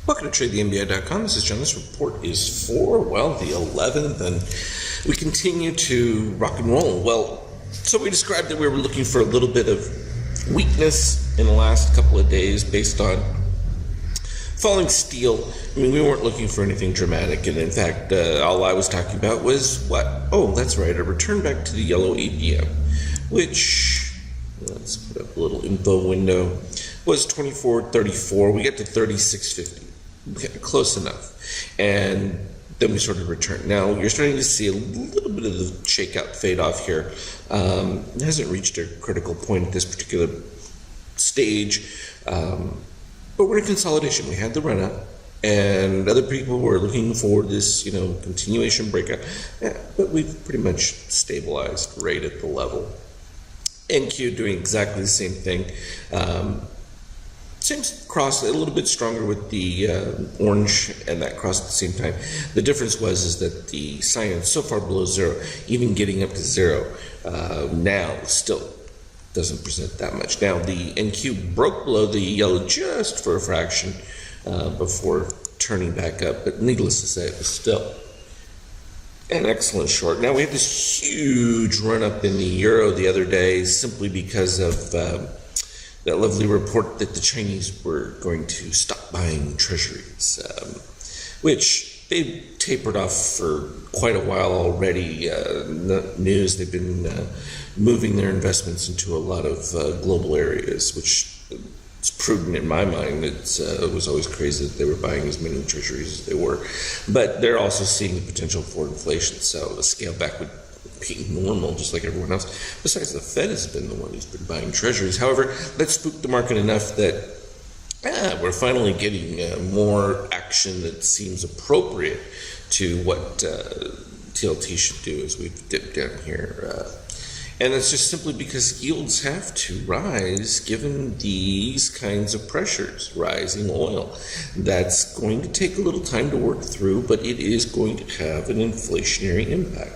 Welcome to TradeTheNBI.com. This is John. This report is for, the 11th, and we continue to rock and roll. So we described that we were looking for a little bit of weakness in the last couple of days based on falling steel. I mean, we weren't looking for anything dramatic, and in fact, all I was talking about was what? Oh, that's right, a return back to the yellow APM, which, let's put up a little info window, was 24.34. We get to 36.50. Close enough, and then we sort of return. Now you're starting to see a little bit of the shakeout fade off here. It hasn't reached a critical point at this particular stage, but we're in consolidation. We had the run up, and other people were looking for this, continuation breakout. Yeah, but we've pretty much stabilized right at the level. NQ doing exactly the same thing. Same cross, a little bit stronger with the orange and that cross at the same time. The difference is that the cyan is so far below zero, even getting up to zero now still doesn't present that much. Now the NQ broke below the yellow just for a fraction before turning back up, but needless to say, it was still an excellent short. Now we had this huge run up in the euro the other day simply because of that lovely report that the Chinese were going to stop buying treasuries, which they've tapered off for quite a while already. News, they've been moving their investments into a lot of global areas, which is prudent in my mind. It was always crazy that they were buying as many treasuries as they were. But they're also seeing the potential for inflation, so a scale back would be normal, just like everyone else. Besides, the Fed has been the one who's been buying treasuries. However, that spooked the market enough that we're finally getting more action that seems appropriate to what TLT should do as we dip down here. And it's just simply because yields have to rise given these kinds of pressures, rising oil. That's going to take a little time to work through, but it is going to have an inflationary impact.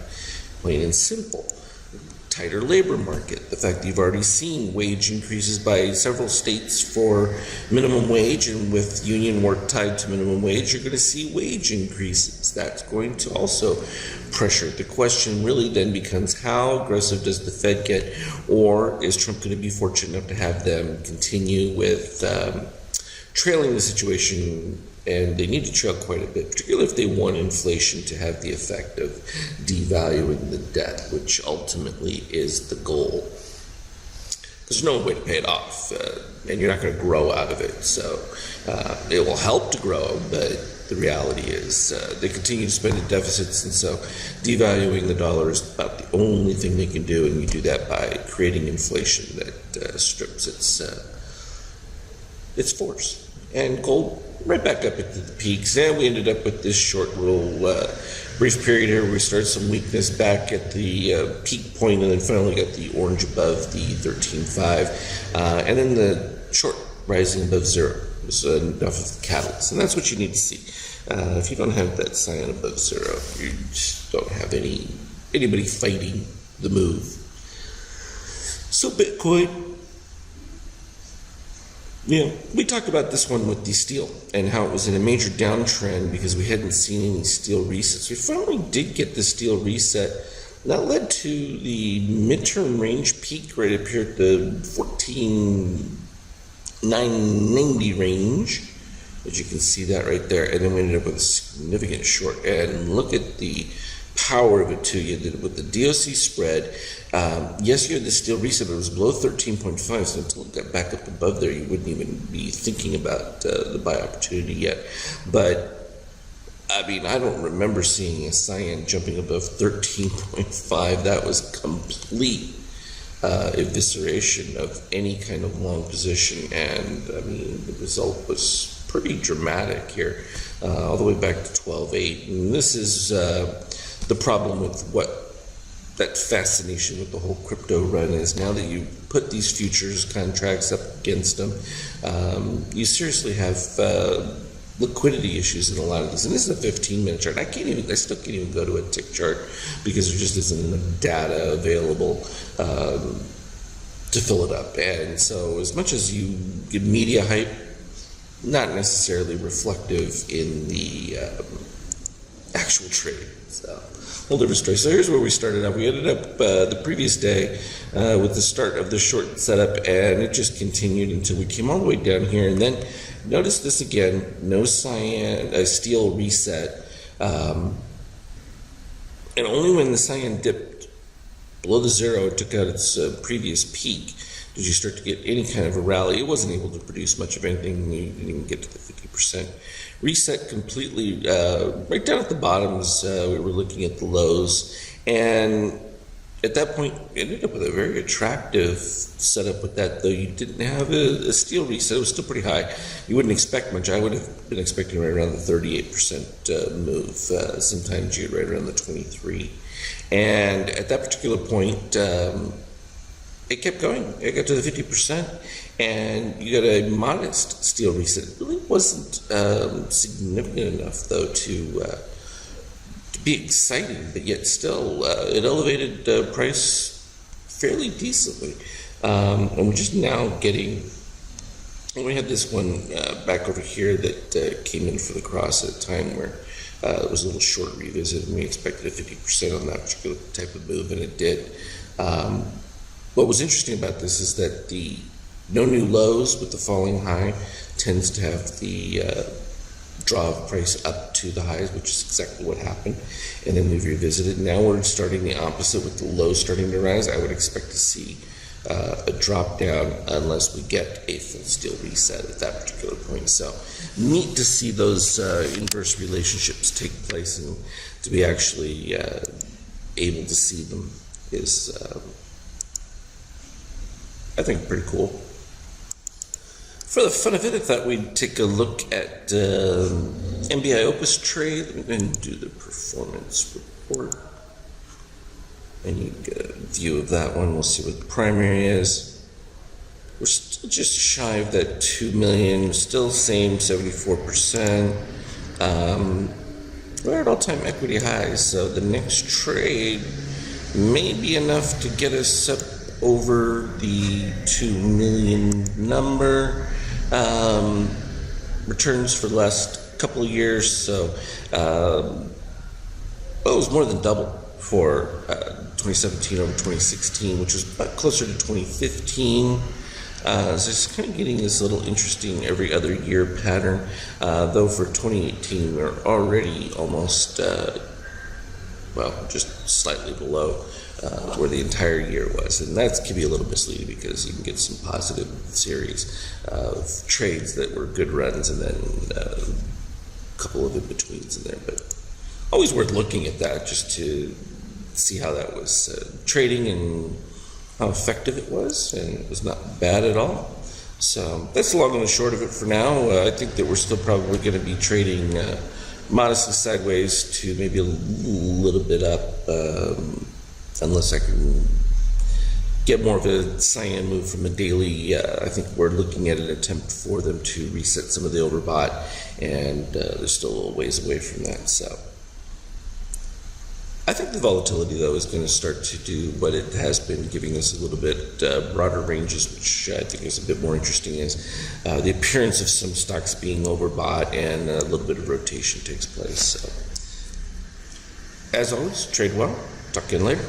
Plain and simple. Tighter labor market. The fact that you've already seen wage increases by several states for minimum wage, and with union work tied to minimum wage, you're going to see wage increases. That's going to also pressure. The question really then becomes, how aggressive does the Fed get, or is Trump going to be fortunate enough to have them continue with trailing the situation? And they need to trail quite a bit, particularly if they want inflation to have the effect of devaluing the debt, which ultimately is the goal. There's no way to pay it off, and you're not going to grow out of it. So it will help to grow, but the reality is they continue to spend in deficits, and so devaluing the dollar is about the only thing they can do, and you do that by creating inflation that strips its force. And gold right back up into the peaks, and we ended up with this short little brief period here where we started some weakness back at the peak point, and then finally got the orange above the 13.5, and then the short rising above zero was enough of the catalyst, and that's what you need to see. If you don't have that cyan above zero, you just don't have anybody fighting the move. So Bitcoin, we talked about this one with the steel and how it was in a major downtrend because we hadn't seen any steel resets. We finally did get the steel reset. That led to the midterm range peak right up here at the 14,990 range, as you can see that right there. And then we ended up with a significant short. And look at the power of it too. You did it with the DOC spread. Yes, you had the steel reset, but it was below 13.5, so until it got back up above there, you wouldn't even be thinking about the buy opportunity yet. But I mean, I don't remember seeing a cyan jumping above 13.5. That was complete evisceration of any kind of long position, and I mean, the result was pretty dramatic here, all the way back to 12.8. And this is the problem with that fascination with the whole crypto run is. Now that you put these futures contracts up against them, you seriously have liquidity issues in a lot of these. And this is a 15-minute chart. I still can't even go to a tick chart because there just isn't enough data available to fill it up. And so as much as you get media hype not necessarily reflective in the actual trade. So, whole different story. So here's where we started up. We ended up the previous day with the start of the short setup, and it just continued until we came all the way down here. And then notice this again, no cyan, steel reset. And only when the cyan dipped below the zero, it took out its previous peak, did you start to get any kind of a rally. It wasn't able to produce much of anything. You didn't even get to the 50%. Reset completely right down at the bottoms. We were looking at the lows, and at that point, we ended up with a very attractive setup with that, though you didn't have a steel reset. It was still pretty high. You wouldn't expect much. I would have been expecting right around the 38% move. Sometimes you get right around the 23. And at that particular point, it kept going. It got to the 50%, and you got a modest steel reset. It really wasn't significant enough, though, to be exciting, but yet still it elevated price fairly decently. And we're just now getting, we had this one back over here that came in for the cross at a time where it was a little short revisit, and we expected a 50% on that particular type of move, and it did. What was interesting about this is that the no new lows with the falling high tends to have the draw of price up to the highs, which is exactly what happened. And then we've revisited. Now we're starting the opposite with the lows starting to rise. I would expect to see a drop down unless we get a full steel reset at that particular point. So neat to see those inverse relationships take place, and to be actually able to see them is I think pretty cool. For the fun of it, I thought we'd take a look at NBI Opus trade. Let me go ahead and do the performance report. And you get a view of that one. We'll see what the primary is. We're still just shy of that 2 million, still same 74%. We're at all-time equity highs, so the next trade may be enough to get us up over the 2 million number. Returns for the last couple of years, so it was more than double for 2017 over 2016, which was about closer to 2015. So it's kind of getting this little interesting every other year pattern, though for 2018 we're already almost, just slightly below where the entire year was, and that can be a little misleading because you can get some positive series of trades that were good runs and then a couple of in-betweens in there, but always worth looking at that just to see how that was trading and how effective it was, and it was not bad at all. So that's the long and the short of it for now. I think that we're still probably going to be trading modestly sideways to maybe a little bit up, unless I can get more of a cyan move from a daily. I think we're looking at an attempt for them to reset some of the overbought, and they're still a little ways away from that. So I think the volatility, though, is going to start to do what it has been, giving us a little bit broader ranges, which I think is a bit more interesting, is the appearance of some stocks being overbought and a little bit of rotation takes place. So, as always, trade well. Talk again later.